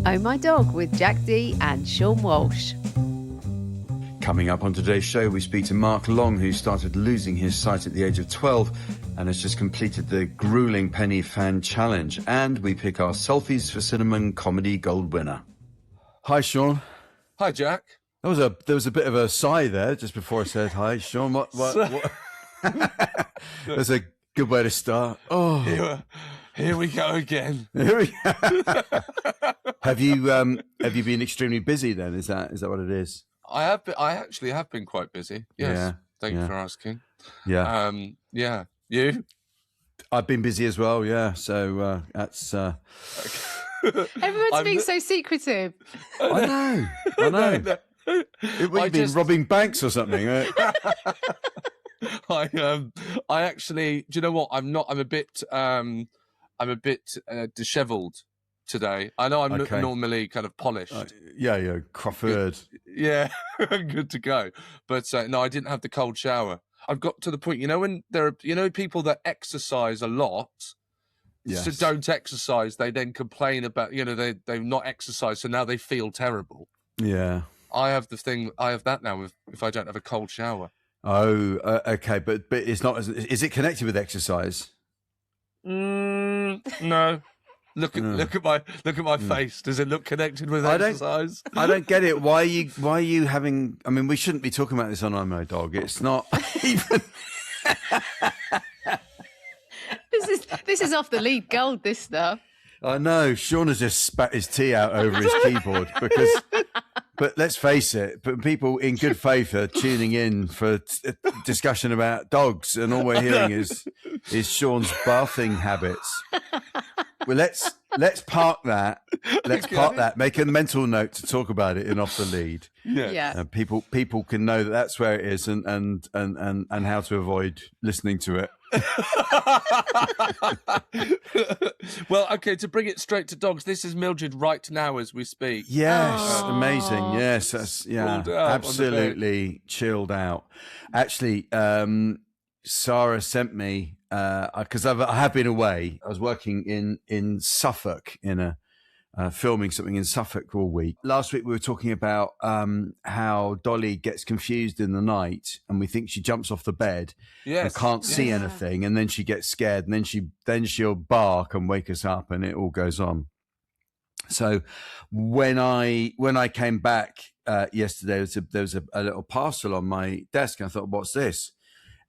Oh My Dog with Jack D and Seann Walsh. Coming up on today's show, we speak to Mark Long, who started losing his sight at the age of 12 and has just completed the grueling Penny Fan Challenge. And we pick our Selfies for Cinnamon Comedy Gold winner. Hi, Seann. Hi, Jack. There was a bit of a sigh there just before I said hi, Seann. What? That's a good way to start. Oh, here we go again. Here we go. Have you been extremely busy then? Is that what it is? I actually have been quite busy. Yes. Yeah, Thank you for asking. Yeah. Yeah. You? I've been busy as well. Yeah. So that's. Everyone's being so secretive. I know. You've been robbing banks or something. I actually. Do you know what? I'm a bit dishevelled today. I know I'm normally kind of polished. Yeah, Crawford. Yeah, good to go. But no, I didn't have the cold shower. I've got to the point, when there are, people that exercise a lot, yes. So don't exercise. They then complain about, they've not exercised, so now they feel terrible. Yeah. I have that now if I don't have a cold shower. Oh, okay. But it's not, is it connected with exercise? No. Look at my face. Does it look connected with exercise? I don't get it. Why are you having? I mean, we shouldn't be talking about this on Oh My Dog. It's not even. This is off the lead gold. This stuff. I know. Seann has just spat his tea out over his keyboard because. But let's face it. But people in good faith are tuning in for a discussion about dogs, and all we're hearing is Seann's bathing habits. Well, let's park that. Let's park that. Make a mental note to talk about it in Off the Lead. Yeah. People can know that that's where it is, and how to avoid listening to it. Well, okay. To bring it straight to dogs, this is Mildred right now as we speak. Yes, amazing. Yes, that's absolutely chilled out. Actually, Sara sent me. Because I have been away. I was working in Suffolk in filming something in Suffolk all week. Last week we were talking about how Dolly gets confused in the night, and we think she jumps off the bed and can't see anything, and then she gets scared, and then she'll bark and wake us up, and it all goes on. So when I came back yesterday, there was a little parcel on my desk, and I thought, what's this?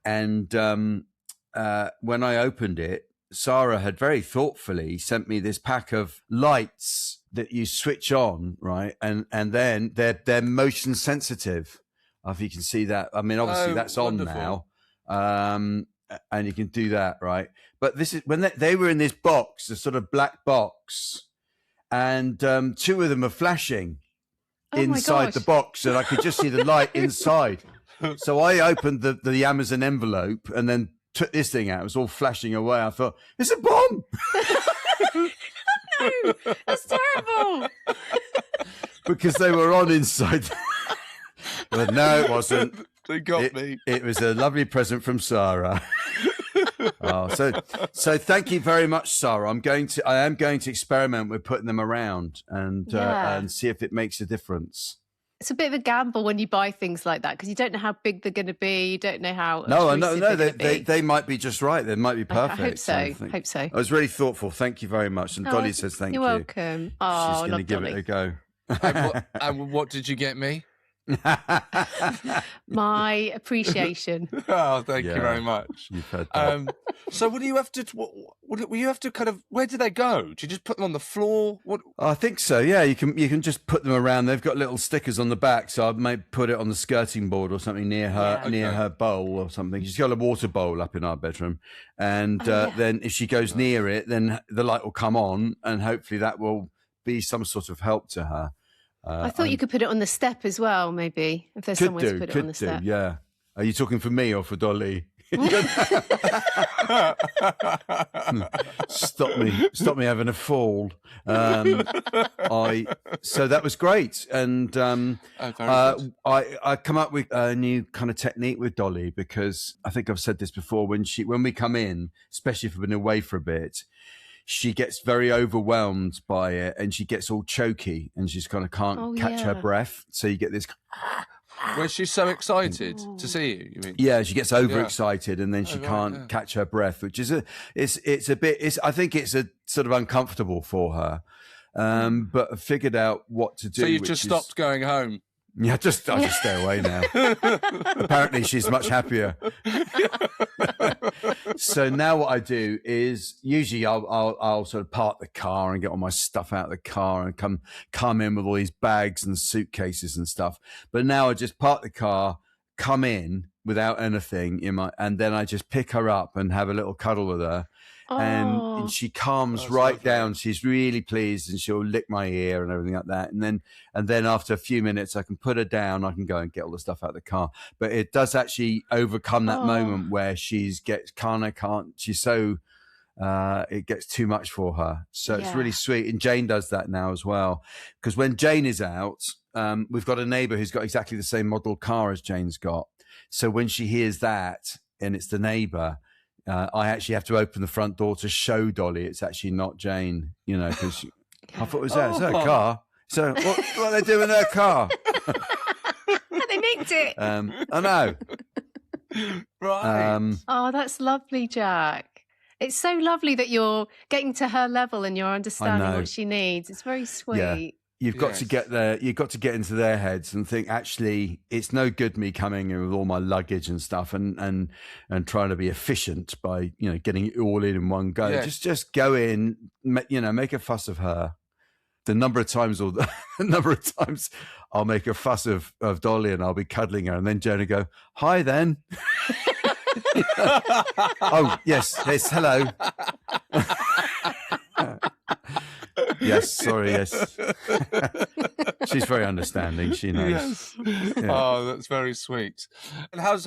And when I opened it, Sara had very thoughtfully sent me this pack of lights that you switch on, right? And then they're motion sensitive. If you can see that. I mean, obviously that's wonderful. On now. And you can do that, right? But this is when they were in this box, a sort of black box, and two of them are flashing inside the box, and I could just see the light inside. So I opened the Amazon envelope and then took this thing out. It was all flashing away. I thought, it's a bomb. No, that's terrible. Because they were on inside. But no, it wasn't. They got me. It was a lovely present from Sara. So thank you very much, Sara. I am going to experiment with putting them around and see if it makes a difference. It's a bit of a gamble when you buy things like that because you don't know how big they're going to be. You don't know how. No, they might be just right. They might be perfect. I hope so. I was really thoughtful. Thank you very much. And Dolly says thank you. You're welcome. Oh, she's going to give it a go. And what did you get me? My appreciation. Oh, thank you very much. You've heard that. So what do you have to? Will you have to kind of? Where do they go? Do you just put them on the floor? What? I think so. Yeah, you can just put them around. They've got little stickers on the back, so I may put it on the skirting board or something near her bowl or something. She's got a water bowl up in our bedroom, and then if she goes near it, then the light will come on, and hopefully that will be some sort of help to her. I thought you could put it on the step as well, maybe, if there's somewhere to put it on the step. Yeah. Are you talking for me or for Dolly? Stop me having a fall. So that was great. And I come up with a new kind of technique with Dolly because I think I've said this before, when we come in, especially if we've been away for a bit, she gets very overwhelmed by it, and she gets all choky, and she's kind of can't catch her breath. So you get this. Where she's so excited to see you. You mean? Yeah, she gets overexcited, and then she can't catch her breath, which is I think it's a sort of uncomfortable for her. But I figured out what to do. So you've just stopped going home. Yeah, I just stay away now. Apparently, she's much happier. So now what I do is usually I'll sort of park the car and get all my stuff out of the car and come in with all these bags and suitcases and stuff. But now I just park the car, come in without anything and then I just pick her up and have a little cuddle with her. And she calms right down. She's really pleased, and she'll lick my ear and everything like that. And then after a few minutes, I can put her down. I can go and get all the stuff out of the car. But it does actually overcome that moment where she's so it gets too much for her. So it's really sweet. And Jane does that now as well, because when Jane is out, we've got a neighbour who's got exactly the same model car as Jane's got. So when she hears that, and it's the neighbour, I actually have to open the front door to show Dolly it's actually not Jane, because I thought it was her car. So what are they doing in her car? They nicked it. I know. Right. That's lovely, Jack. It's so lovely that you're getting to her level and you're understanding what she needs. It's very sweet. Yeah. You've got to get there. You've got to get into their heads and think, actually, it's no good me coming in with all my luggage and stuff and trying to be efficient by, getting it all in one go. Yeah. Just go in, make a fuss of her. The number of times I'll make a fuss of Dolly and I'll be cuddling her, and then Jonah go, "Hi, then." Oh, yes, hello. Yes, sorry, yes. She's very understanding. She knows. Yes. Yeah. Oh, that's very sweet. And how's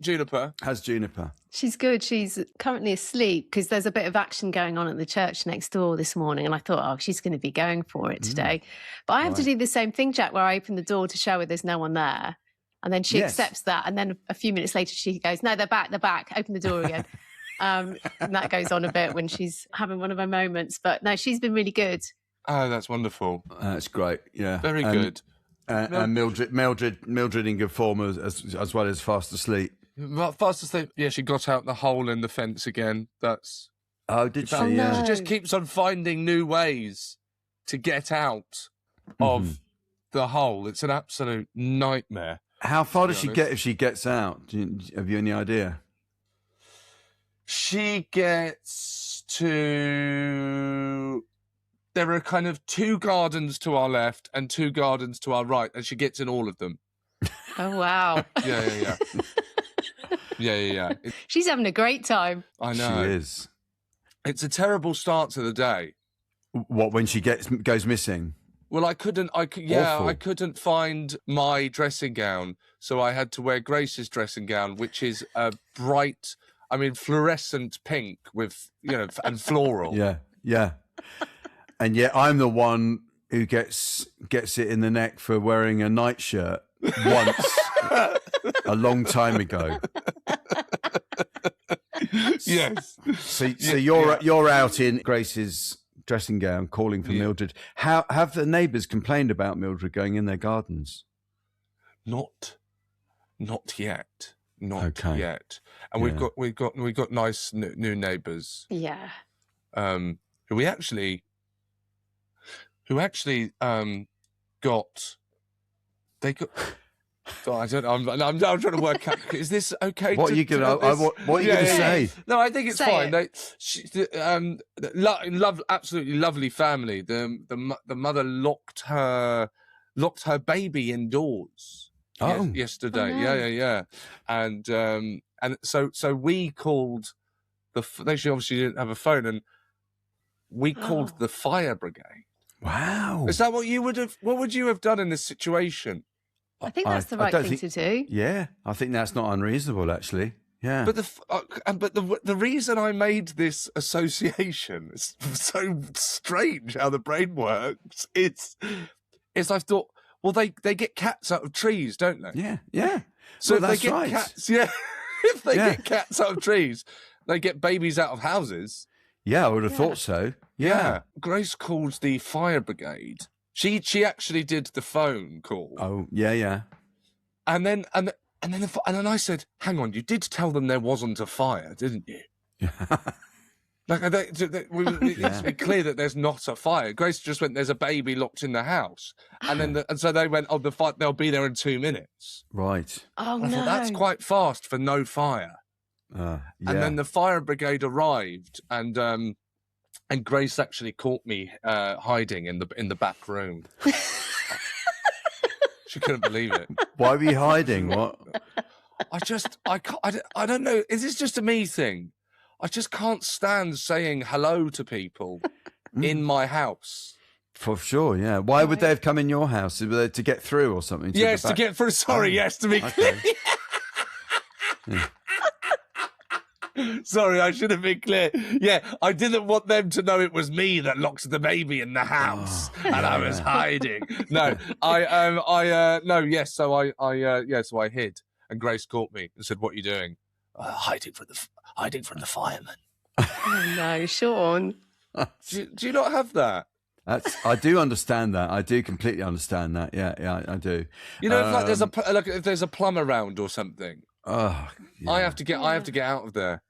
Juniper? How's Juniper? She's good. She's currently asleep because there's a bit of action going on at the church next door this morning, and I thought, she's going to be going for it today. But I have to do the same thing, Jack, where I open the door to show her there's no one there, and then she accepts that, and then a few minutes later she goes, "No, they're back. Open the door again." And that goes on a bit when she's having one of her moments. But no, she's been really good. Oh, that's wonderful. That's great. Yeah, very good. And Mildred in good form as well as fast asleep. Fast asleep. Yeah, she got out the hole in the fence again. That's. Oh, did she? Yeah. She just keeps on finding new ways to get out of the hole. It's an absolute nightmare. How far does she get if she gets out? Have you any idea? She gets to... There are kind of 2 gardens to our left and 2 gardens to our right, and she gets in all of them. Oh, wow. Yeah. Yeah. She's having a great time. I know. She is. It's a terrible start to the day. What, when she goes missing? Well, I couldn't find my dressing gown, so I had to wear Grace's dressing gown, which is a bright... fluorescent pink with, and floral. Yeah. And yet I'm the one who gets it in the neck for wearing a nightshirt once a long time ago. Yes. So you're out in Grace's dressing gown calling for Mildred. How have the neighbours complained about Mildred going in their gardens? Not yet. Not yet. And we've got nice new neighbours. Yeah. Who actually got. I don't know. I'm trying to work out. Is this okay? What are you going to say? No, I think it's say fine. Absolutely lovely family. The mother locked her baby indoors. Yesterday. Oh, no. Yeah. And so we called they obviously didn't have a phone, and we called the fire brigade. Wow. Is that what would you have done in this situation? I think that's the right thing to do. Yeah, I think that's not unreasonable, actually. Yeah. But the reason I made this association is so strange how the brain works. Is I thought, well, they get cats out of trees, don't they? Yeah. So well, if they get cats, if they get cats out of trees, they get babies out of houses. Yeah, I would have thought so. Yeah. Grace called the fire brigade. She actually did the phone call. Oh, yeah. And then I said, hang on, you did tell them there wasn't a fire, didn't you? Like, it's been clear that there's not a fire. Grace just went, there's a baby locked in the house. And so they went, oh, they'll be there in 2 minutes. Right. Oh, I thought, that's quite fast for no fire. Yeah. And then the fire brigade arrived, and Grace actually caught me hiding in the back room. She couldn't believe it. Why were you hiding? What? I don't know. Is this just a me thing? I just can't stand saying hello to people in my house. For sure, yeah. Why would they have come in your house? To get through or something? Yes, to get through. Sorry, yes, to be clear. Yeah. Sorry, I should have been clear. Yeah, I didn't want them to know it was me that locked the baby in the house and I was hiding. No, So I hid, and Grace caught me and said, "What are you doing?" Hiding from the firemen. Oh no, Sean. Do you not have that? I do understand that. I do completely understand that. Yeah, I do. You know, if there's a plumber around or something. Oh, yeah. I have to get out of there.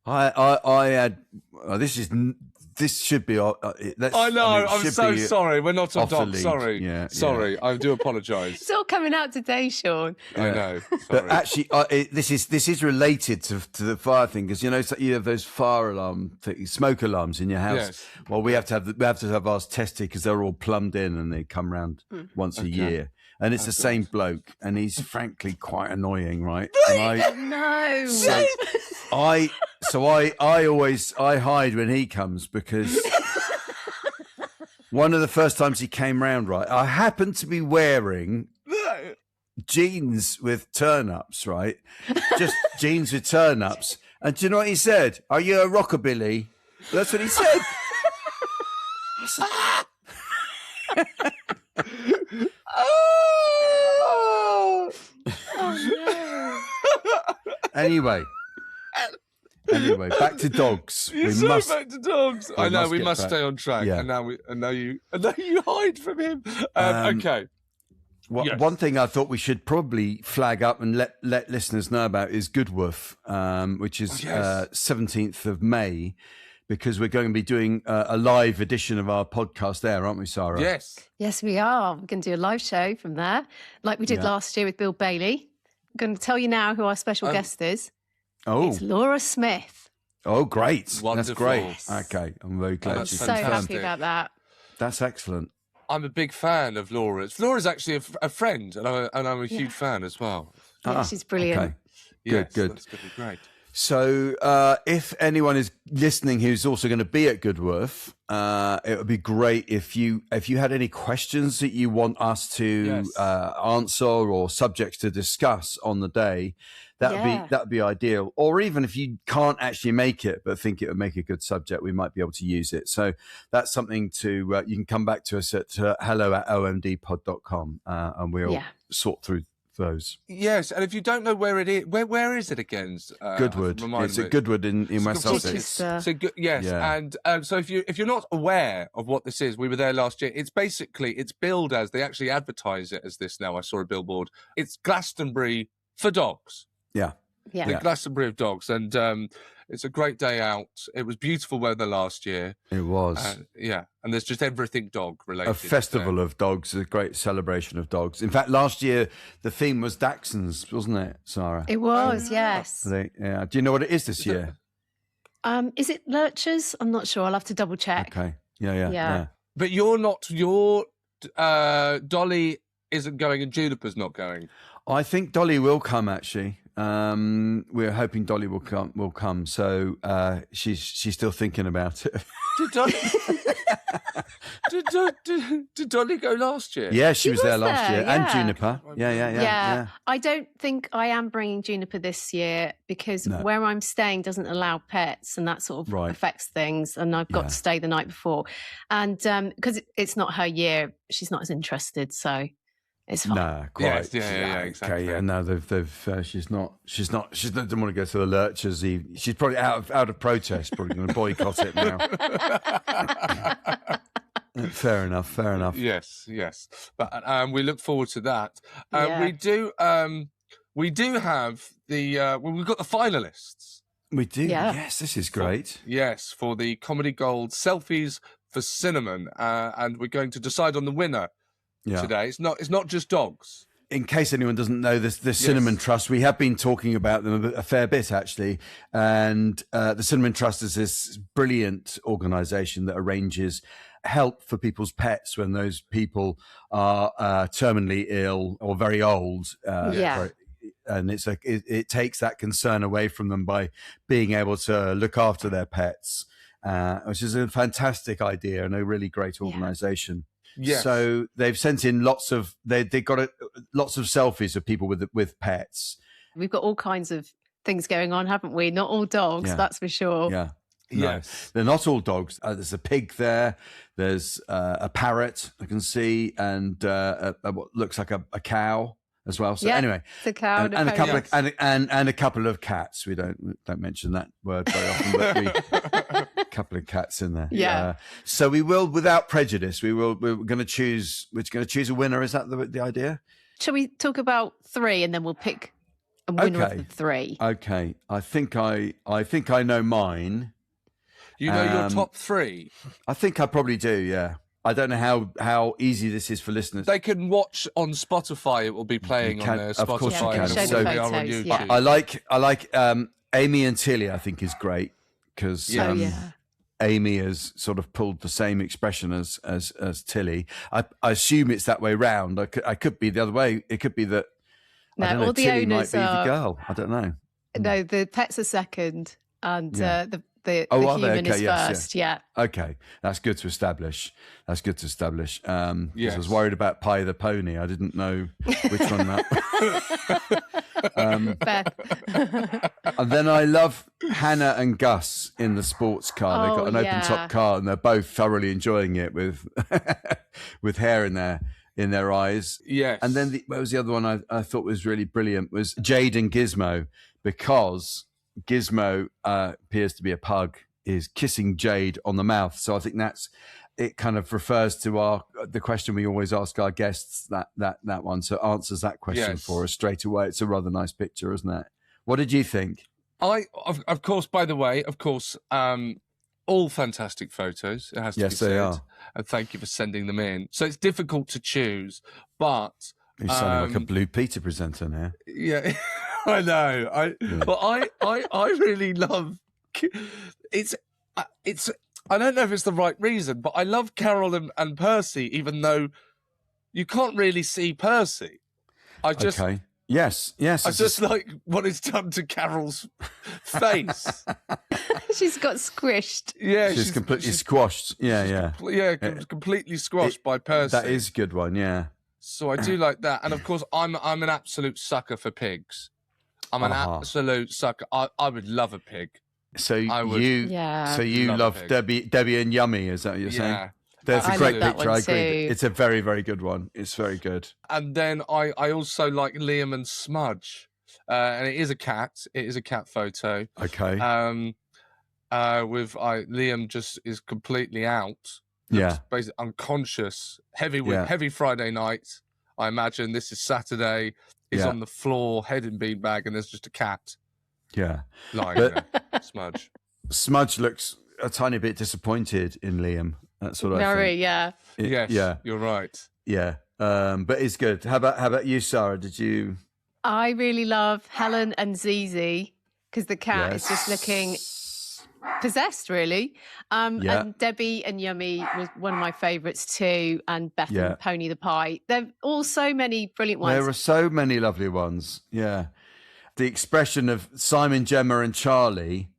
I had. This should be. I know. I'm so sorry. We're not on top. Sorry. Yeah, sorry. I do apologise. It's all coming out today, Sean. I know. Sorry. But actually, this is related to the fire thing, because you have those fire alarm smoke alarms in your house. Yes. Well, we have to have ours tested because they're all plumbed in and they come round once a year. And it's the same bloke, and he's frankly quite annoying, right? And No. I always hide when he comes, because one of the first times he came round, right, I happened to be wearing jeans with turn-ups, right? Just jeans with turn-ups. And do you know what he said? Are you a rockabilly? That's what he said. Oh no. Anyway, back to dogs. Back to dogs. I know we must back. stay on track. Yeah. And now you hide from him. Okay. Yes. One thing I thought we should probably flag up and let listeners know about is Goodwoof, which is 17th of May, because we're going to be doing a live edition of our podcast there, aren't we, Sara? Yes. Yes, we are. We're going to do a live show from there, like we did last year with Bill Bailey. I'm going to tell you now who our special guest is. Oh. It's Laura Smith. Oh, great. Wonderful. That's great. Yes. Okay. I'm very glad that's you So fantastic. happy about that. That's excellent. I'm a big fan of Laura's. Laura's actually a friend, and I'm a huge fan as well. Yeah, she's brilliant. Okay. Yes, Good. That's going to be great. So if anyone is listening who's also going to be at Goodwoof, it would be great if you had any questions that you want us to answer or subjects to discuss on the day. That would be ideal. Or even if you can't actually make it but think it would make a good subject, we might be able to use it. So that's something to you can come back to us at hello@omdpod.com and we'll sort through those. Yes, and if you don't know where it is, where is it again? Goodwood. It's at Goodwood in West Sussex. So and so if you're not aware of what this is, we were there last year. It's billed as, they actually advertise it as this now. I saw a billboard. It's Glastonbury for dogs. Yeah. Yeah. The Glastonbury of dogs, and it's a great day out. It was beautiful weather last year. It was. And there's just everything dog related. A festival of dogs, a great celebration of dogs. In fact, last year the theme was Dachshunds, wasn't it, Sara? It was, yes. Do you know what it is this year? Is it lurchers? I'm not sure. I'll have to double check. Okay. Yeah. But your Dolly isn't going and Juniper's not going. I think Dolly will come, actually. We're hoping Dolly will come. So she's still thinking about it. Did Dolly go last year? Yeah, she was there last year. yeah. And Juniper. Yeah. I don't think I am bringing Juniper this year because where I'm staying doesn't allow pets, and that sort of affects things. And I've got to stay the night before. And because it's not her year, she's not as interested. So It's fine. No, quite. Yes, yeah, exactly. Okay, yeah, no, she's not, doesn't want to go to the lurchers. She's probably out of protest, probably going to boycott it now. Fair enough. Yes. But we look forward to that. Yeah. We do have we've got the finalists. We do. Yeah. Yes, this is great. For the Comedy Gold Selfies for Cinnamon, and we're going to decide on the winner today. It's not just dogs. In case anyone doesn't know, the Cinnamon Trust, we have been talking about them a fair bit, actually. And the Cinnamon Trust is this brilliant organisation that arranges help for people's pets when those people are terminally ill or very old. And it takes that concern away from them by being able to look after their pets, which is a fantastic idea and a really great organisation. Yes. So they've sent in lots of selfies of people with pets. We've got all kinds of things going on, haven't we? Not all dogs, that's for sure. Yeah. Yes. No, they're not all dogs. There's a pig there. There's a parrot I can see, and what looks like a cow as well. So anyway, it's a cow and a couple of and a couple of cats. We don't mention that word very often, but a couple of cats in there. Yeah. So we will, without prejudice, we're going to choose a winner. Is that the idea? Shall we talk about 3 and then we'll pick a winner of the 3? Okay. I think I know mine. You know your top 3? I think I probably do. Yeah. I don't know how easy this is for listeners. They can watch on Spotify. It will be playing on their Spotify. Of course you can. So we are on YouTube. I like Amy and Tilly. I think is great because Amy has sort of pulled the same expression as Tilly. I assume it's that way round. I could be the other way. It could be that. No, I don't know, all the Tilly owners might be are. the girl. I don't know. No, the pets are second, and the human is first. Yeah. Okay, that's good to establish. Because I was worried about Pie the Pony. I didn't know which one that. Beth. And then I love Hannah and Gus in the sports car. They've got an open top car, and they're both thoroughly enjoying it with with hair in their eyes. Yes. And then what was the other one I thought was really brilliant was Jade and Gizmo, because Gizmo appears to be a pug, is kissing Jade on the mouth. So I think it kind of refers to the question we always ask our guests, that one. So it answers that question for us straight away. It's a rather nice picture, isn't it? What did you think? Of course, all fantastic photos. It has to be said. They are. And thank you for sending them in. So it's difficult to choose, but you sound like a Blue Peter presenter now. Yeah. I know. But I really love it's. I don't know if it's the right reason, but I love Carol and Percy, even though you can't really see Percy. Okay. Yes. I just like what is done to Carol's face. She's got squished. Yeah, she's completely squashed. Yeah. Completely squashed by Percy. That is a good one. Yeah. So I do like that, and of course, I'm an absolute sucker for pigs. I'm an absolute sucker. I would love a pig. So you love Debbie and Yumi, is that what you're saying? There's a great picture. I agree. It's a very, very good one. It's very good. And then I also like Liam and Smudge, and it is a cat. It is a cat photo. Okay. Liam just is completely out. Basically unconscious. Heavy Friday night. I imagine this is Saturday. He's on the floor, head in beanbag, and there's just a cat. Yeah. Lying there. Smudge. Smudge looks a tiny bit disappointed in Liam. That's what I think. Very, yeah. Yes, you're right. Yeah. But it's good. How about you, Sara? Did you? I really love Helen and Zizi because the cat is just looking possessed, really. And Debbie and Yumi was one of my favourites too, and Beth and Pony the Pie. There are all so many brilliant ones. There are so many lovely ones. Yeah. The expression of Simon, Gemma and Charlie,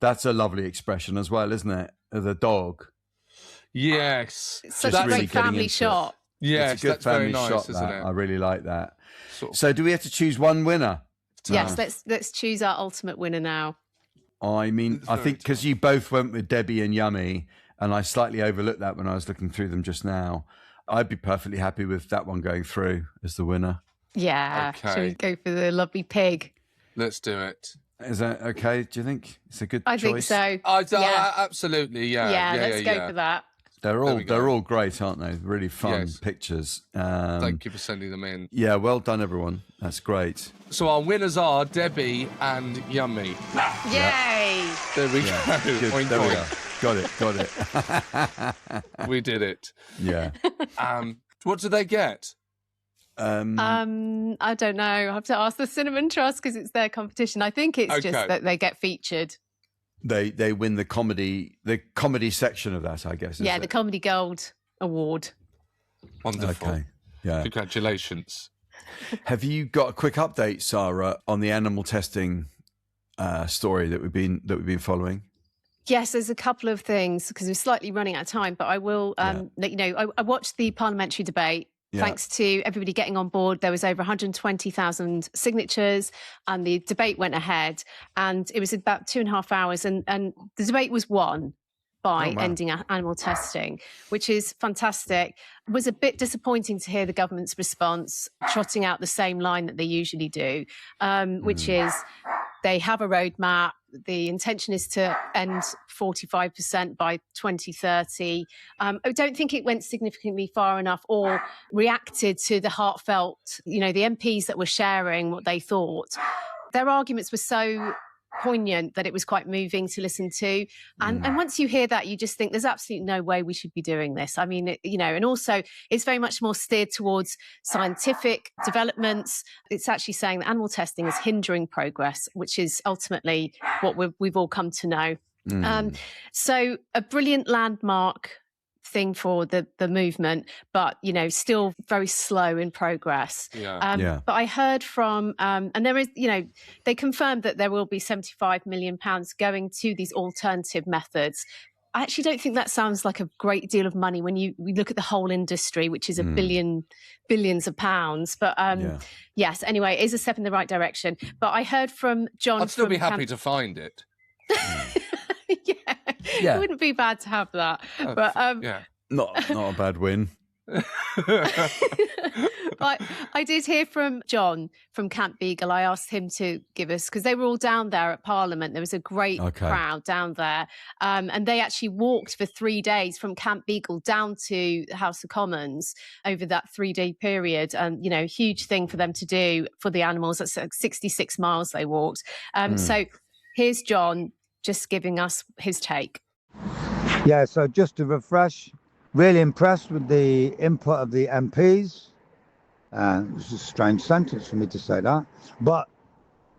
that's a lovely expression as well, isn't it? The dog. Yes. It's such a great family shot. Yes, it's a good family shot, isn't it? I really like that. So do we have to choose one winner? Yes, let's choose our ultimate winner now. I mean, I think because you both went with Debbie and Yumi, and I slightly overlooked that when I was looking through them just now. I'd be perfectly happy with that one going through as the winner. Yeah. Okay. Should we go for the lovely pig? Let's do it. Is that okay? Do you think it's a good I choice? think so. Yeah. Absolutely, yeah. Let's go for that. They're all great, aren't they? Really fun pictures. Thank you for sending them in. Yeah, well done, everyone. That's great. So our winners are Debbie and Yumi. Yay! There we go. Good. Oink, There we oink. go. Got it. We did it. Yeah. What do they get? I don't know. I have to ask the Cinnamon Trust because it's their competition. I think it's just that they get featured. They win the comedy section of that, I guess. Yeah, the Comedy Gold Award. Wonderful. Okay. Yeah. Congratulations. Have you got a quick update, Sara, on the animal testing story that we've been following? Yes, there's a couple of things because we're slightly running out of time, but I will let you know. I watched the parliamentary debate. Yeah. Thanks to everybody getting on board. There was over 120,000 signatures and the debate went ahead and it was about 2.5 hours and the debate was won by ending animal testing, which is fantastic. It was a bit disappointing to hear the government's response trotting out the same line that they usually do, which is they have a roadmap. The intention is to end 45% by 2030. I don't think it went significantly far enough or reacted to the heartfelt, the MPs that were sharing what they thought. Their arguments were so poignant that it was quite moving to listen to. And once you hear that, you just think there's absolutely no way we should be doing this. I mean, and also it's very much more steered towards scientific developments. It's actually saying that animal testing is hindering progress, which is ultimately what we've all come to know. So a brilliant landmark thing for the movement, but still very slow in progress. But I heard from and there is they confirmed that there will be £75 million going to these alternative methods. I actually don't think that sounds like a great deal of money when we look at the whole industry, which is billions of pounds. But yes, anyway, it is a step in the right direction. But I heard from John. I'd still be happy to find it. It wouldn't be bad to have that. But not a bad win. I did hear from John from Camp Beagle. I asked him to give us, because they were all down there at Parliament. There was a great crowd down there. And they actually walked for 3 days from Camp Beagle down to the House of Commons over that 3-day period. And, huge thing for them to do for the animals. That's like 66 miles they walked. So here's John just giving us his take. Yeah, so just to refresh, really impressed with the input of the MPs. It's a strange sentence for me to say that, but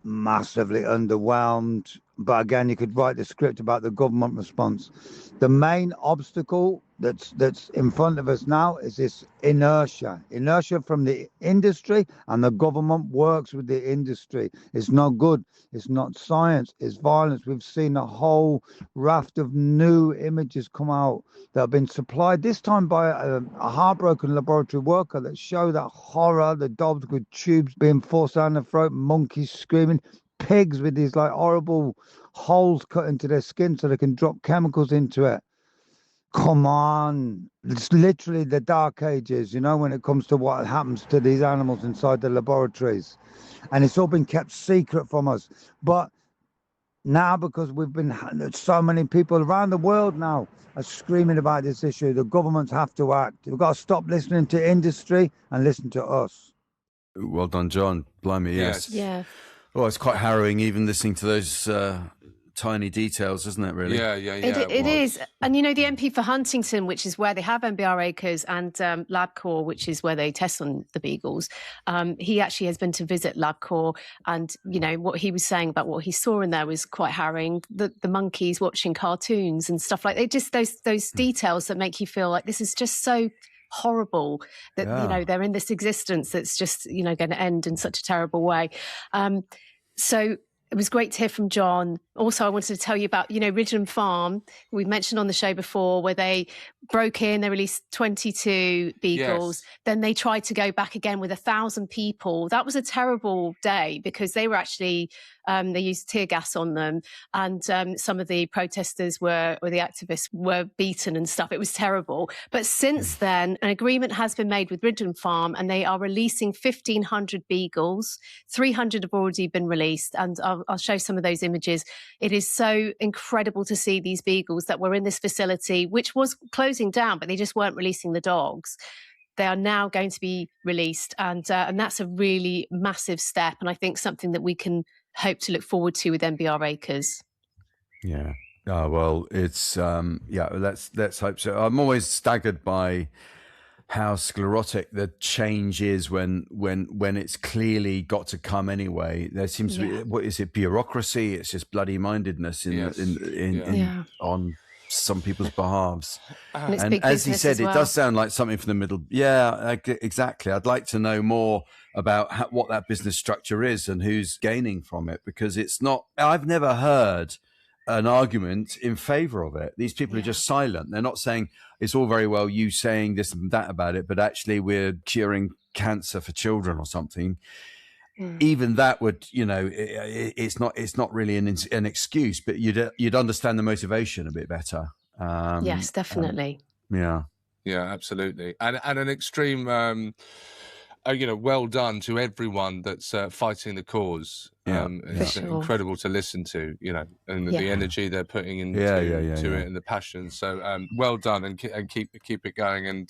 massively underwhelmed. But again, you could write the script about the government response. The main obstacle that's in front of us now is this inertia from the industry, and the government works with the industry. It's not good. It's not science. It's violence. We've seen a whole raft of new images come out that have been supplied, this time by a heartbroken laboratory worker, that show that horror, the dogs with tubes being forced down their throat, monkeys screaming, pigs with these horrible holes cut into their skin so they can drop chemicals into it. Come on. It's literally the dark ages, when it comes to what happens to these animals inside the laboratories. And it's all been kept secret from us. But now, because so many people around the world now are screaming about this issue, the governments have to act. We've got to stop listening to industry and listen to us. Well done, John. Blimey, yes. Yeah. Oh, it's quite harrowing even listening to those tiny details, isn't it, really? Yeah. It is. And, the MP for Huntington, which is where they have MBR acres, and LabCorp, which is where they test on the beagles, he actually has been to visit LabCorp, and, what he was saying about what he saw in there was quite harrowing. The monkeys watching cartoons and stuff like that. Just those details that make you feel like this is just so horrible that, they're in this existence that's just, going to end in such a terrible way. So It was great to hear from John. Also, I wanted to tell you about, Ridgeland Farm. We've mentioned on the show before where they broke in, they released 22 beagles. Yes. Then they tried to go back again with 1,000 people. That was a terrible day because they were actually, they used tear gas on them. And some of the protesters or the activists were beaten and stuff. It was terrible. But since then, an agreement has been made with Ridgeland Farm and they are releasing 1,500 beagles. 300 have already been released. And I'll show some of those images. It is so incredible to see these beagles that were in this facility, which was closing down, but they just weren't releasing the dogs. They are now going to be released. And that's a really massive step. And I think something that we can hope to look forward to with MBR Acres. Yeah. Oh, well, it's, let's hope so. I'm always staggered by how sclerotic the change is when it's clearly got to come anyway. There seems to be, what is it, bureaucracy? It's just bloody mindedness on some people's behalves. And as he said, it does sound like something from the middle. Yeah, exactly. I'd like to know more about what that business structure is and who's gaining from it, because it's not, I've never heard an argument in favor of it. These people are just silent. They're not saying it's all very well you saying this and that about it, but actually we're curing cancer for children or something. Even that would, it's not really an excuse, but you'd understand the motivation a bit better. Yes, definitely. Yeah, absolutely. And an extreme, well done to everyone that's fighting the cause. It's incredible to listen to, and the energy they're putting into it and the passion. So well done, and keep it going, and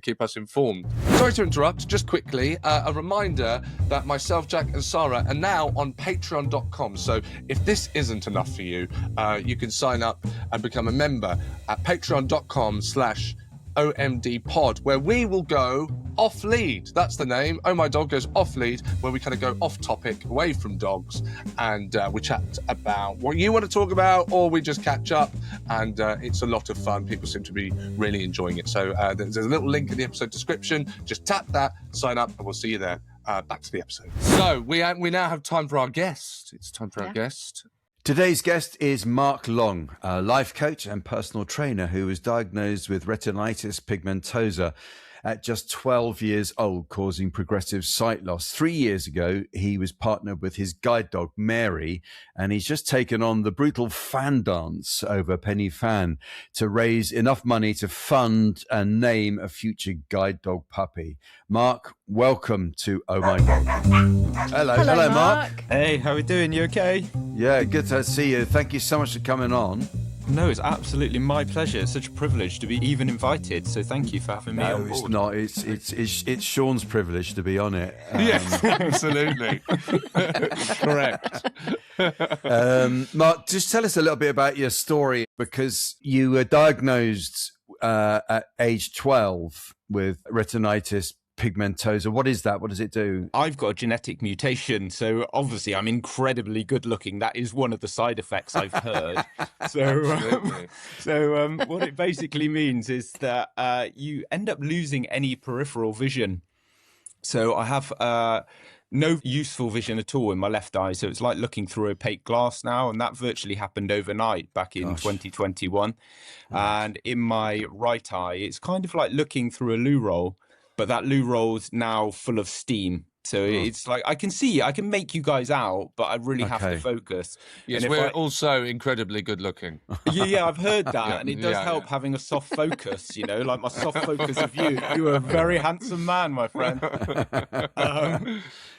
keep us informed. Sorry to interrupt, just quickly, a reminder that myself, Jack and Sara are now on patreon.com. So if this isn't enough for you, you can sign up and become a member at patreon.com/OMD pod, where we will go off lead. That's the name. Oh My Dog goes off lead, where we kind of go off topic, away from dogs, and we chat about what you want to talk about, or we just catch up, and it's a lot of fun. People seem to be really enjoying it. So there's a little link in the episode description. Just tap that, sign up, and we'll see you there. Back to the episode. So we now have time for our guest. It's time for our guest. Today's guest is Mark Long, a life coach and personal trainer who was diagnosed with retinitis pigmentosa at just 12 years old, causing progressive sight loss. 3 years ago, he was partnered with his guide dog, Mary, and he's just taken on the brutal fan dance over Penny Fan to raise enough money to fund and name a future guide dog puppy. Mark, welcome to Oh My God. Hello, Mark. Hey, how are we doing? You okay? Yeah, good to see you. Thank you so much for coming on. No, it's absolutely my pleasure. It's such a privilege to be even invited. So thank you for having me on board. It's not. It's Sean's privilege to be on it. Yes, absolutely. Correct. Mark, just tell us a little bit about your story, because you were diagnosed at age 12 with retinitis pigmentosa. What is that? What does it do? I've got a genetic mutation, so obviously I'm incredibly good looking. That is one of the side effects I've heard. So what it basically means is that you end up losing any peripheral vision. So I have no useful vision at all in my left eye. So it's like looking through opaque glass now. And that virtually happened overnight back in 2021. And in my right eye, it's kind of like looking through a loo roll. But that loo roll's now full of steam. So it's like, I can make you guys out, but I really have to focus. Yes, we're also incredibly good looking. Yeah, I've heard that. And it does help having a soft focus, like my soft focus of you. You're a very handsome man, my friend.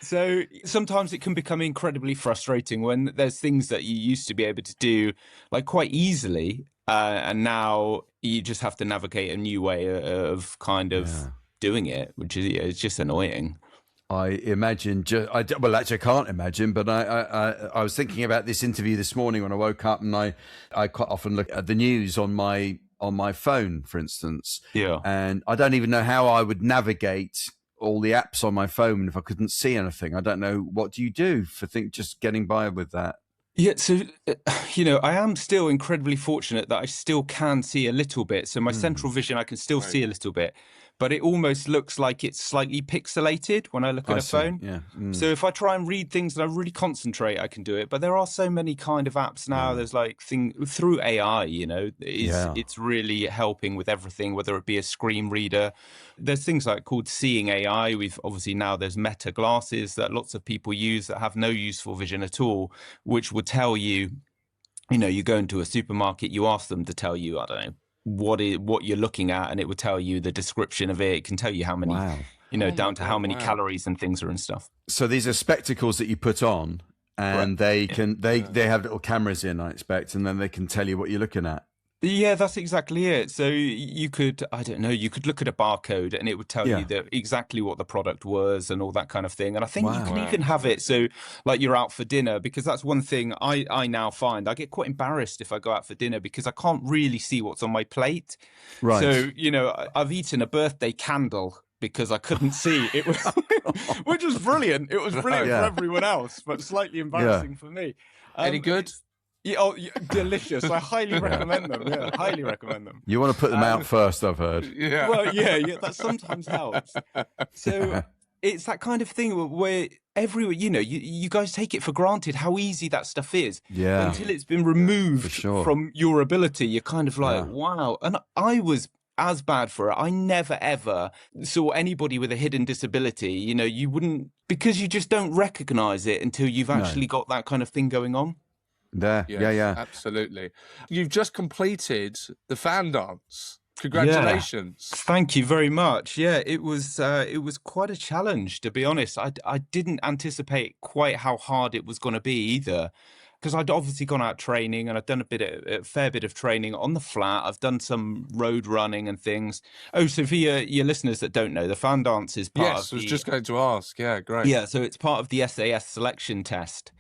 So sometimes it can become incredibly frustrating when there's things that you used to be able to do like quite easily. And now you just have to navigate a new way of kind of doing it, which is it's just annoying. I imagine, well, actually, I can't imagine, but I was thinking about this interview this morning when I woke up, and I quite often look at the news on my phone, for instance. Yeah. And I don't even know how I would navigate all the apps on my phone if I couldn't see anything. I don't know. What do you do for just getting by with that? Yeah, so, I am still incredibly fortunate that I still can see a little bit. So my central vision, I can still see a little bit. but it almost looks like it's slightly pixelated when I look at a phone. Yeah. So if I try and read things and I really concentrate, I can do it. But there are so many kind of apps now. There's like through AI, it's really helping with everything, whether it be a screen reader. There's things like called Seeing AI. We've obviously now there's Meta glasses that lots of people use that have no useful vision at all, which would tell you, you go into a supermarket, you ask them to tell you, I don't know, what you're looking at, and it would tell you the description of it. It can tell you how many, down to how many calories and things are and stuff. So these are spectacles that you put on, and they have little cameras in, I expect, and then they can tell you what you're looking at. Yeah, that's exactly it. So you could look at a barcode and it would tell you exactly what the product was and all that kind of thing. And I think you can even have it so like you're out for dinner, because that's one thing I now find. I get quite embarrassed if I go out for dinner because I can't really see what's on my plate. Right. So, I've eaten a birthday candle because I couldn't see it, which was brilliant. It was brilliant for everyone else, but slightly embarrassing for me. Any good? Yeah, delicious. I highly recommend them. Yeah, highly recommend them. You want to put them out first, I've heard. Yeah. Well, yeah, that sometimes helps. So it's that kind of thing where everyone, you guys take it for granted how easy that stuff is. Yeah. Until it's been removed from your ability, you're kind of like, wow. And I was as bad for it. I never ever saw anybody with a hidden disability. You wouldn't, because you just don't recognize it until you've actually got that kind of thing going on. There. Yes, absolutely. You've just completed the fan dance. Congratulations. Yeah. Thank you very much. Yeah, it was quite a challenge, to be honest. I didn't anticipate quite how hard it was going to be either, because I'd obviously gone out training and I'd done a fair bit of training on the flat. I've done some road running and things. Oh, so for your listeners that don't know, the fan dance is part of Yes, I was just going to ask. Yeah, great. Yeah, so it's part of the SAS selection test.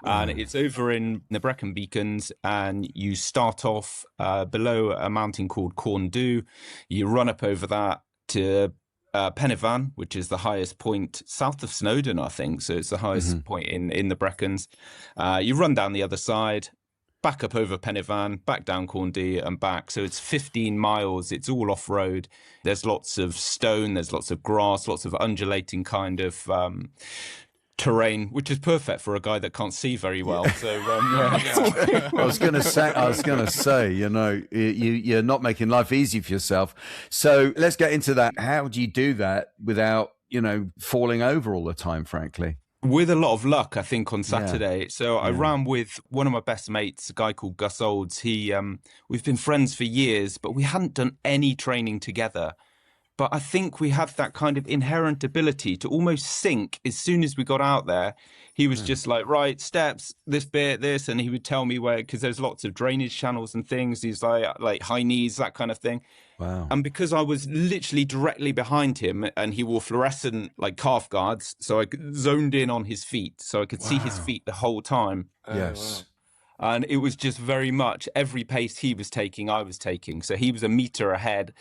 And it's over in the Brecon Beacons, and you start off below a mountain called Corndu. You run up over that to Pennyvan, which is the highest point south of Snowdon, I think. So it's the highest point in the Brecons. You run down the other side, back up over Pennyvan, back down Corndu and back. So it's 15 miles. It's all off-road. There's lots of stone. There's lots of grass, lots of undulating kind of terrain, which is perfect for a guy that can't see very well. So I was going to say, you're not making life easy for yourself. So let's get into that. How do you do that without, falling over all the time, frankly? With a lot of luck, I think, on Saturday. So I ran with one of my best mates, a guy called Gus Olds. We've been friends for years, but we hadn't done any training together. But I think we have that kind of inherent ability to almost sync as soon as we got out there. He was just like, right, steps, this bit, this. And he would tell me where, because there's lots of drainage channels and things. He's like high knees, that kind of thing. Wow. And because I was literally directly behind him and he wore fluorescent like calf guards, so I zoned in on his feet. So I could see his feet the whole time. Yes. Wow. And it was just very much every pace he was taking, I was taking. So he was a meter ahead.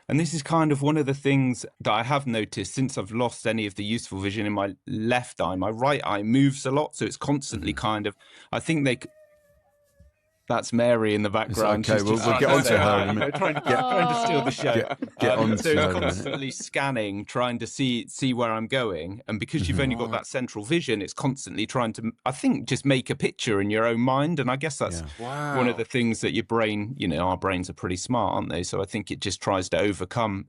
And this is kind of one of the things that I have noticed since I've lost any of the useful vision in my left eye. My right eye moves a lot, so it's constantly kind of, I think that's Mary in the background. Okay, we'll get onto her in a minute. Trying to steal the show. Get on so to her constantly scanning, trying to see where I'm going. And because you've only got that central vision, it's constantly trying to, I think, just make a picture in your own mind. And I guess that's one of the things that your brain, our brains are pretty smart, aren't they? So I think it just tries to overcome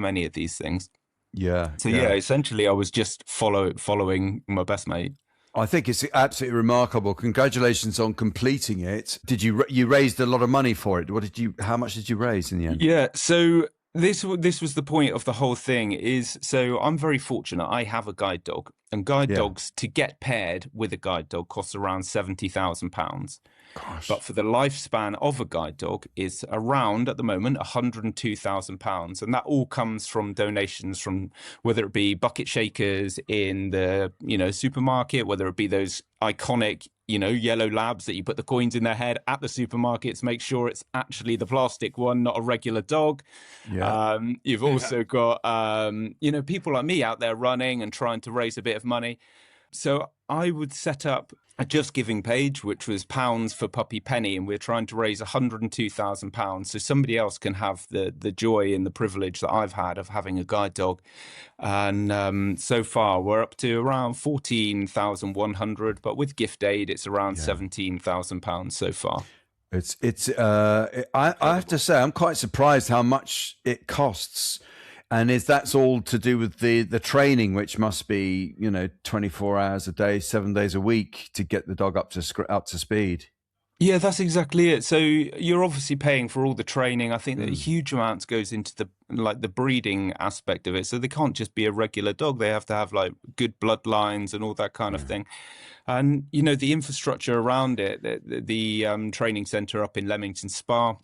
any of these things. Yeah. So essentially I was just following my best mate. I think it's absolutely remarkable. Congratulations on completing it. Did you raised a lot of money for it? How much did you raise in the end? Yeah. So this was the point of the whole thing so I'm very fortunate. I have a guide dog, and guide dogs, to get paired with a guide dog, costs around £70,000. Gosh. But for the lifespan of a guide dog is around, at the moment, £102,000. And that all comes from donations from, whether it be bucket shakers in the, supermarket, whether it be those iconic, yellow labs that you put the coins in their head at the supermarkets, make sure it's actually the plastic one, not a regular dog. Yeah. You've also got, people like me out there running and trying to raise a bit of money. So I would set up a Just Giving page, which was pounds for puppy penny, and we're trying to raise £102,000 so somebody else can have the joy and the privilege that I've had of having a guide dog. And so far we're up to around 14,100, but with gift aid it's around £17,000 so far. I have to say I'm quite surprised how much it costs. And that's all to do with the training, which must be, 24 hours a day, 7 days a week to get the dog up to speed. Yeah, that's exactly it. So you're obviously paying for all the training. I think that huge amounts goes into the breeding aspect of it. So they can't just be a regular dog. They have to have like good bloodlines and all that kind of thing. And, the infrastructure around it, the training centre up in Leamington Spa,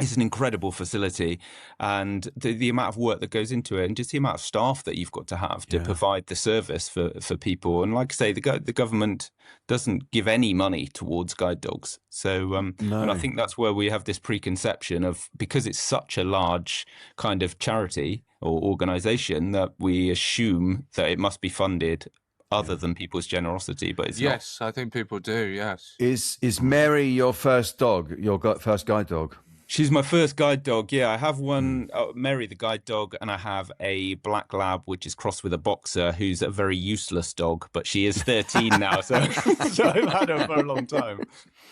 it's an incredible facility, and the amount of work that goes into it, and just the amount of staff that you've got to have to provide the service for people. And like I say, the government doesn't give any money towards guide dogs. So, and I think that's where we have this preconception of, because it's such a large kind of charity or organisation, that we assume that it must be funded other than people's generosity, but it's not. Yes, I think people do, yes. Is Mary your first dog, your first guide dog? She's my first guide dog. Yeah, I have one, Mary the guide dog, and I have a black lab, which is crossed with a boxer, who's a very useless dog, but she is 13 now, so I've had her for a long time.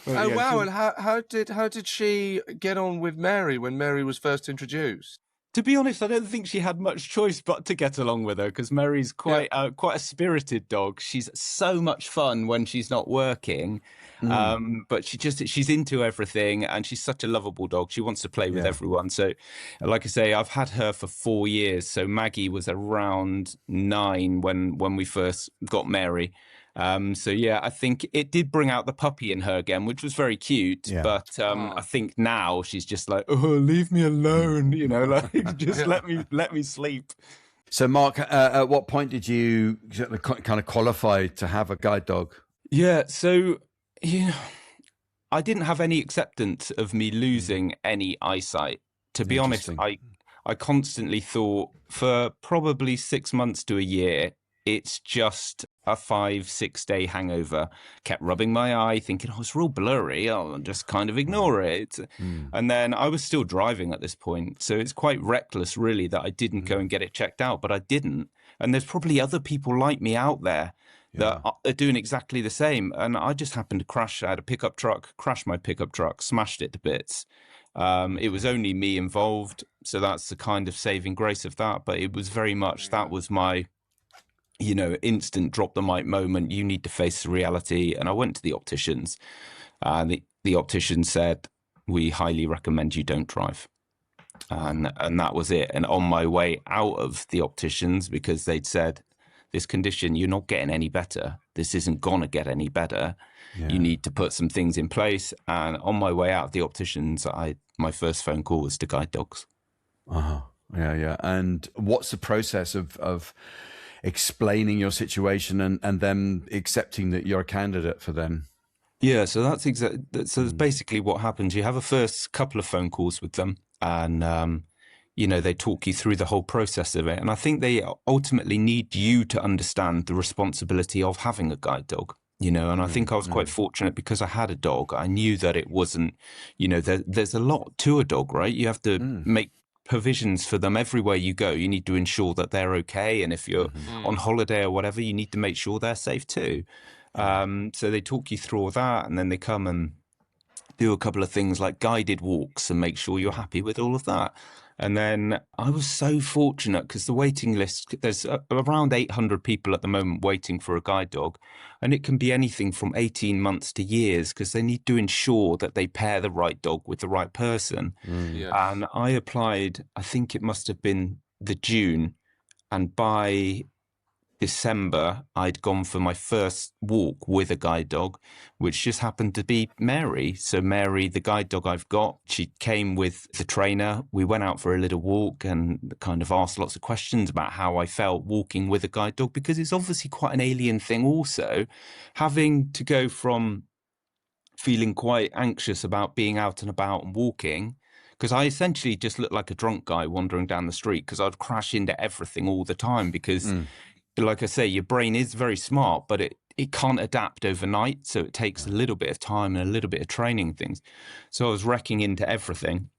But, wow! And how did she get on with Mary when Mary was first introduced? To be honest, I don't think she had much choice but to get along with her, because Mary's quite a spirited dog. She's so much fun when she's not working, but she's into everything, and she's such a lovable dog. She wants to play with everyone. So, like I say, I've had her for 4 years. So Maggie was around 9 when we first got Mary. So yeah, I think it did bring out the puppy in her again, which was very cute. Yeah. But I think now she's just like, oh, leave me alone, just let me sleep. So Mark, at what point did you kind of qualify to have a guide dog? Yeah, so I didn't have any acceptance of me losing any eyesight. To be honest, I constantly thought for probably 6 months to a year, it's just a 5-6 day hangover. Kept rubbing my eye, thinking, it's real blurry. I'll just kind of ignore it. And then I was still driving at this point. So it's quite reckless, really, that I didn't go and get it checked out, but I didn't. And there's probably other people like me out there that are doing exactly the same. And I just happened to crash. I had a pickup truck, crashed my pickup truck, smashed it to bits. It was only me involved. So that's the kind of saving grace of that. But it was very much, that was my instant drop the mic moment. You need to face the reality. And I went to the opticians. The optician said, we highly recommend you don't drive. And that was it. And on my way out of the opticians, because they'd said, this condition, you're not getting any better. This isn't going to get any better. Yeah. You need to put some things in place. And on my way out of the opticians, my first phone call was to guide dogs. Yeah. And what's the process of explaining your situation and them accepting that you're a candidate for them? Yeah, so that's that's basically what happens. You have a first couple of phone calls with them, and they talk you through the whole process of it. And I think they ultimately need you to understand the responsibility of having a guide dog. And I think I was quite fortunate because I had a dog. I knew that it wasn't, there's a lot to a dog, right? You have to make provisions for them everywhere you go. You need to ensure that they're okay, and if you're on holiday or whatever, you need to make sure they're safe too. So they talk you through all that, and then they come and do a couple of things like guided walks and make sure you're happy with all of that. And then I was so fortunate because the waiting list, there's around 800 people at the moment waiting for a guide dog. And it can be anything from 18 months to years because they need to ensure that they pair the right dog with the right person. Yes. And I applied, I think it must have been the June. And by December, I'd gone for my first walk with a guide dog, which just happened to be Mary. So Mary, the guide dog I've got, she came with the trainer. We went out for a little walk and kind of asked lots of questions about how I felt walking with a guide dog, because it's obviously quite an alien thing also, having to go from feeling quite anxious about being out and about and walking, because I essentially just looked like a drunk guy wandering down the street because I'd crash into everything all the time because like I say, your brain is very smart, but it can't adapt overnight. So it takes a little bit of time and a little bit of training things. So I was wrecking into everything.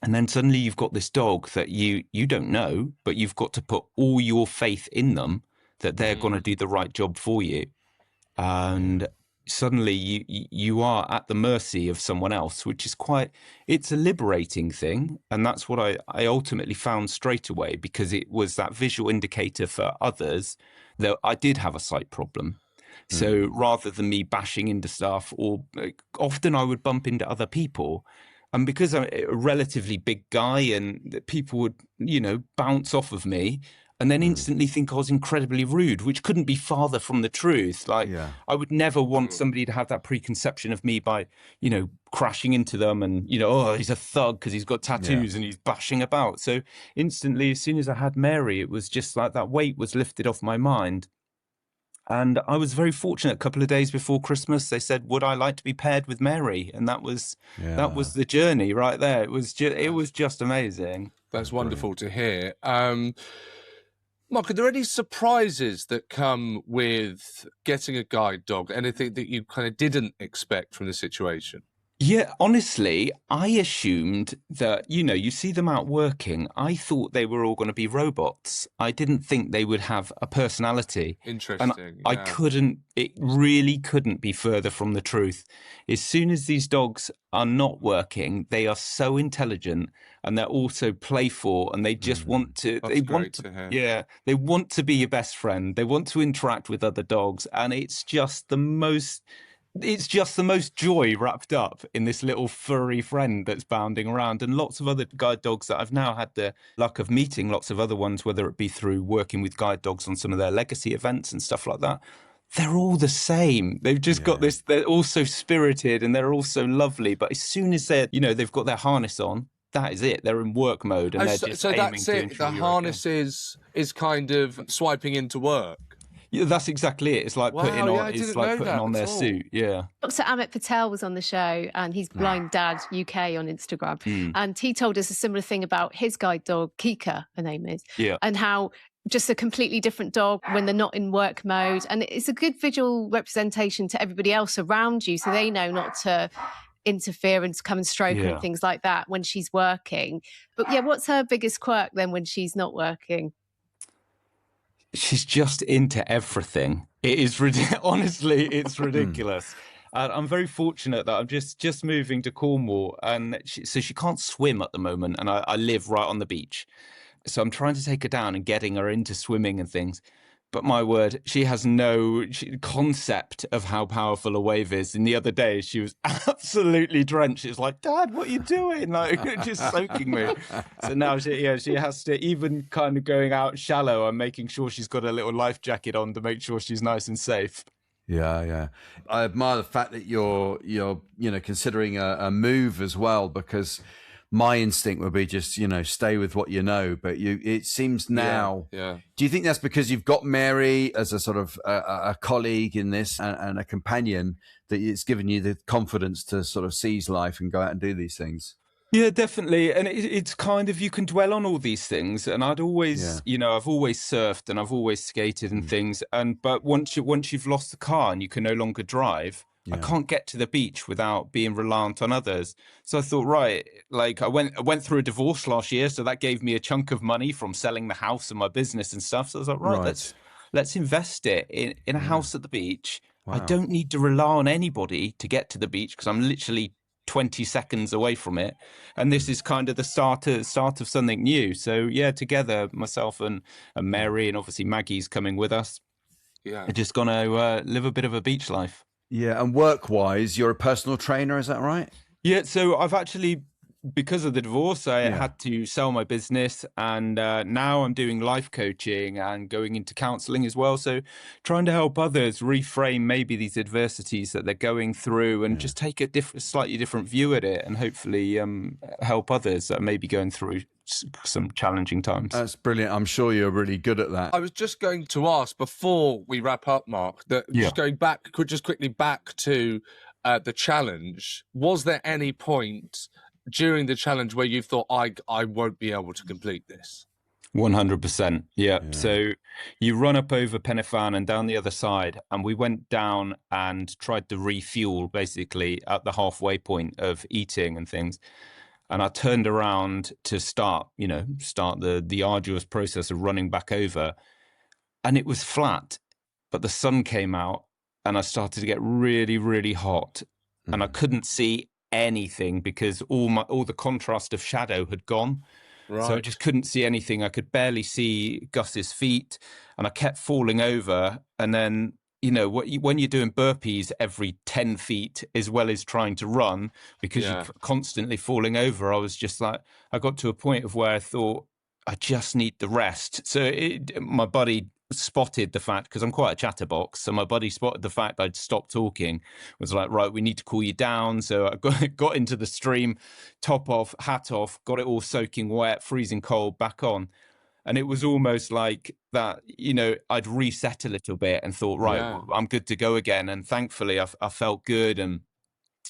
And then suddenly you've got this dog that you don't know, but you've got to put all your faith in them that they're going to do the right job for you. And suddenly you are at the mercy of someone else, which is it's a liberating thing. And that's what I ultimately found straight away, because it was that visual indicator for others that I did have a sight problem. So rather than me bashing into stuff, or often I would bump into other people. And because I'm a relatively big guy, and people would, bounce off of me and then instantly think I was incredibly rude, which couldn't be farther from the truth. Like, I would never want somebody to have that preconception of me by, crashing into them and, oh, he's a thug because he's got tattoos and he's bashing about. So instantly, as soon as I had Mary, it was just like that weight was lifted off my mind. And I was very fortunate. A couple of days before Christmas, they said, "Would I like to be paired with Mary?" And that was the journey right there. It was just amazing. That's wonderful to hear. Mark, are there any surprises that come with getting a guide dog? Anything that you kind of didn't expect from the situation? Yeah, honestly, I assumed that, you see them out working. I thought they were all going to be robots. I didn't think they would have a personality. Interesting. And it really couldn't be further from the truth. As soon as these dogs are not working, they are so intelligent and they're also playful, and they just want to, they want to be your best friend. They want to interact with other dogs. And it's just the most joy wrapped up in this little furry friend that's bounding around. And lots of other guide dogs that I've now had the luck of meeting, lots of other ones, whether it be through working with guide dogs on some of their legacy events and stuff like that, they're all the same. They've just got this, they're all so spirited and they're all so lovely. But as soon as they've got their harness on, that is it. They're in work mode and they're just aiming that's to it. enjoy The harness is kind of swiping into work. Yeah, that's exactly it. It's like putting on their suit. Yeah. Dr. Amit Patel was on the show, and he's Blind Dad UK on Instagram. And he told us a similar thing about his guide dog, Kika, her name is, and how just a completely different dog when they're not in work mode. And it's a good visual representation to everybody else around you, so they know not to interfere and to come and stroke and things like that when she's working. But what's her biggest quirk then when she's not working? She's just into everything. It is honestly, it's ridiculous. I'm very fortunate that I'm just moving to Cornwall, and so she can't swim at the moment, and I live right on the beach. So I'm trying to take her down and getting her into swimming and things. But my word, she has no concept of how powerful a wave is. And the other day, she was absolutely drenched. She was like, "Dad, what are you doing?" Like, just soaking me. So now she has to, even kind of going out shallow, I'm making sure she's got a little life jacket on to make sure she's nice and safe. Yeah. I admire the fact that you're considering a move as well, because my instinct would be just, stay with what you know. But it seems now. Yeah. Do you think that's because you've got Mary as a sort of a colleague in this and a companion, that it's given you the confidence to sort of seize life and go out and do these things? Yeah, definitely. And it's kind of, you can dwell on all these things. And I'd always, I've always surfed and I've always skated and things. But once you've lost the car and you can no longer drive, I can't get to the beach without being reliant on others. So I thought, right, like I went through a divorce last year, so that gave me a chunk of money from selling the house and my business and stuff. So I was like, right. let's invest it in a house at the beach. Wow. I don't need to rely on anybody to get to the beach because I'm literally 20 seconds away from it. And this is kind of the start of something new. So together, myself and Mary, and obviously Maggie's coming with us. Yeah, we're just gonna live a bit of a beach life. Yeah, and work-wise, you're a personal trainer, is that right? Yeah, so I've actually, because of the divorce, I had to sell my business, and now I'm doing life coaching and going into counselling as well. So trying to help others reframe maybe these adversities that they're going through and just take a slightly different view at it, and hopefully help others that are maybe going through some challenging times. That's brilliant. I'm sure you're really good at that. I was just going to ask before we wrap up, Mark, that just going back, quickly back to the challenge, was there any point during the challenge where you thought, I won't be able to complete this? 100%. Yeah. So you run up over Penifan and down the other side, and we went down and tried to refuel basically at the halfway point of eating and things. And I turned around to start the arduous process of running back over, and it was flat, but the sun came out and I started to get really, really hot, and I couldn't see anything because all the contrast of shadow had gone. Right. So I just couldn't see anything. I could barely see Gus's feet, and I kept falling over. And then, when you're doing burpees every 10 feet as well as trying to run because you're constantly falling over, I was just like, I got to a point of where I thought, I just need the rest. So my buddy spotted the fact, because I'm quite a chatterbox, so my buddy spotted the fact I'd stopped talking, was like, right, we need to cool you down. So I got into the stream, top off, hat off, got it all soaking wet, freezing cold, back on. And it was almost like that, I'd reset a little bit and thought, right, I'm good to go again. And thankfully I felt good, and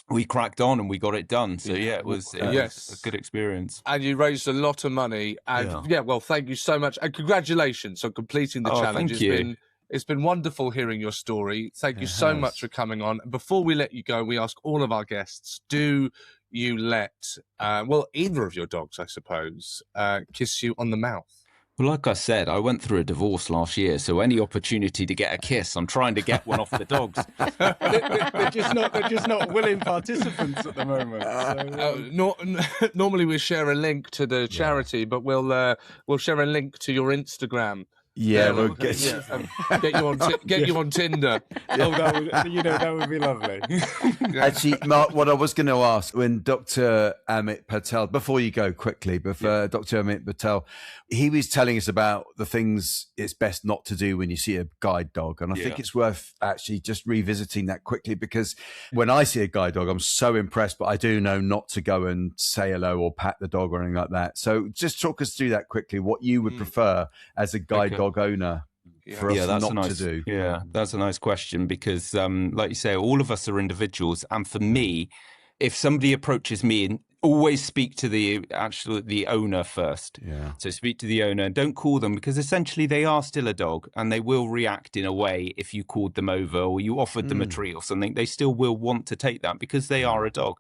we cracked on and we got it done. So it was a good experience. And you raised a lot of money. And well, thank you so much. And congratulations on completing the challenge. Thank you. It's been wonderful hearing your story. Thank you so much for coming on. Before we let you go, we ask all of our guests, do you let, either of your dogs, I suppose, kiss you on the mouth? Well, like I said, I went through a divorce last year, so any opportunity to get a kiss, I'm trying to get one off the dogs. they're just not willing participants at the moment. So. Normally we share a link to the charity, but we'll share a link to your Instagram. Yeah, we'll get you on Tinder. That would be lovely. Actually, Mark, what I was going to ask, when Dr. Amit Patel, before you go quickly, Dr. Amit Patel, he was telling us about the things it's best not to do when you see a guide dog. And I think it's worth actually just revisiting that quickly, because when I see a guide dog, I'm so impressed, but I do know not to go and say hello or pat the dog or anything like that. So just talk us through that quickly, what you would prefer as a guide dog owner for us not to do. Yeah, that's a nice question, because like you say, all of us are individuals. And for me, if somebody approaches me, and always speak to the owner first. Yeah. So speak to the owner and don't call them, because essentially they are still a dog and they will react in a way. If you called them over or you offered them a treat or something, they still will want to take that because they are a dog.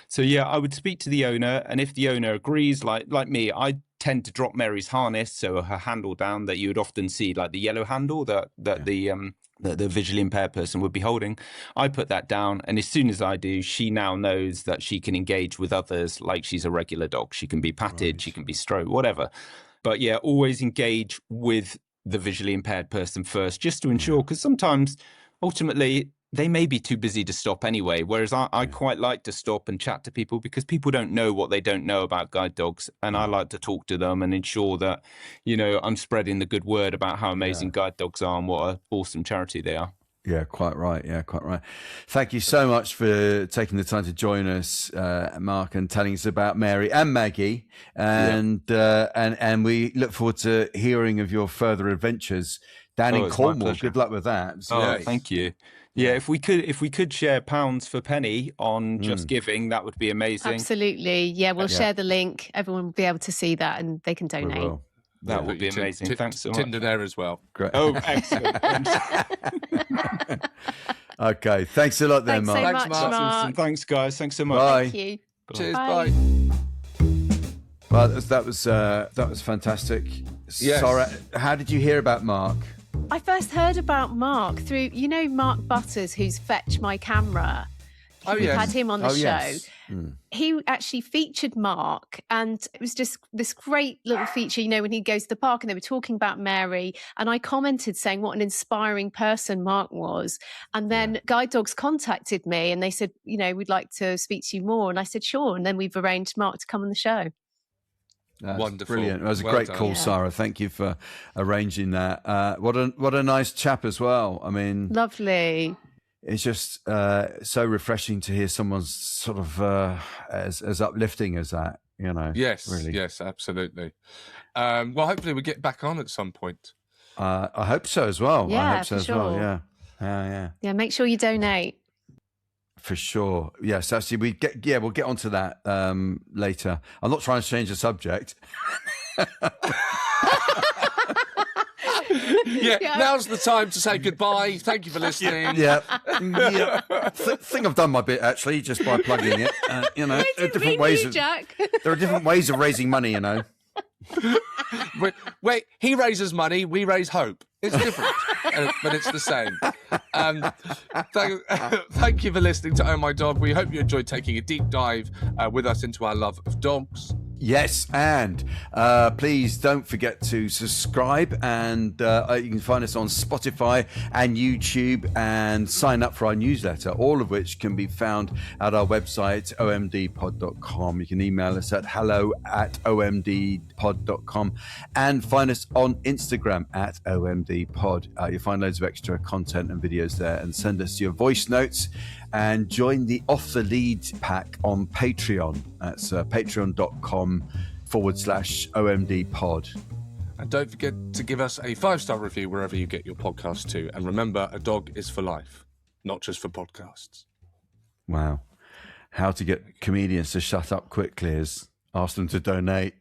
So I would speak to the owner, and if the owner agrees, like me, I tend to drop Mary's harness, so her handle down that you would often see, like the yellow handle that the visually impaired person would be holding. I put that down, and as soon as I do, she now knows that she can engage with others like she's a regular dog. She can be patted, she can be stroked, whatever. But always engage with the visually impaired person first, just to ensure, because sometimes ultimately they may be too busy to stop anyway, whereas I quite like to stop and chat to people, because people don't know what they don't know about guide dogs, and I like to talk to them and ensure that, I'm spreading the good word about how amazing guide dogs are and what an awesome charity they are. Yeah, quite right. Yeah, quite right. Thank you so much for taking the time to join us, Mark, and telling us about Mary and Maggie, and we look forward to hearing of your further adventures down in Cornwall. Good luck with that. Thank you. Yeah, if we could share pounds for penny on Just Giving, that would be amazing. Absolutely. Yeah, we'll share the link. Everyone will be able to see that and they can donate. That would be amazing. Thanks so much. Tinder there as well. Great. Oh, excellent. Okay. Thanks a lot then, Mark. Thanks so much, Mark. Thanks, guys. Thanks so much. Bye. Thank you. Cheers. Bye. Well, that was fantastic. Yes. Sara, how did you hear about Mark? I first heard about Mark through, Mark Butters, who's Fetch My Camera. We've had him on the show. Yes. He actually featured Mark, and it was just this great little feature, when he goes to the park and they were talking about Mary, and I commented saying what an inspiring person Mark was. And then Guide Dogs contacted me and they said, we'd like to speak to you more. And I said, sure. And then we've arranged Mark to come on the show. That's wonderful. Brilliant. It was a great call, Sara. Thank you for arranging that. What a nice chap as well. I mean, lovely. It's just so refreshing to hear someone sort of as uplifting as that, Yes, really. Yes, absolutely. Well, hopefully we get back on at some point. I hope so as well. Yeah, I hope so as well. Yeah, make sure you donate. For sure. Yes, actually, we'll get onto that later. I'm not trying to change the subject. Now's the time to say goodbye. Thank you for listening. Yeah. Think I've done my bit, actually, just by plugging it. There are different ways Jack. There are different ways of raising money, Wait, he raises money, we raise hope. It's different, but it's the same. Thank you for listening to Oh My Dog. We hope you enjoyed taking a deep dive with us into our love of dogs. Yes, and please don't forget to subscribe, and you can find us on Spotify and YouTube, and sign up for our newsletter, all of which can be found at our website, omdpod.com. You can email us at hello@omdpod.com, and find us on Instagram at omdpod. You'll find loads of extra content and videos there, and send us your voice notes, and join the Off the Lead pack on Patreon. That's patreon.com/OMDpod. And don't forget to give us a 5-star review wherever you get your podcast to. And remember, a dog is for life, not just for podcasts. Wow. How to get comedians to shut up quickly is ask them to donate.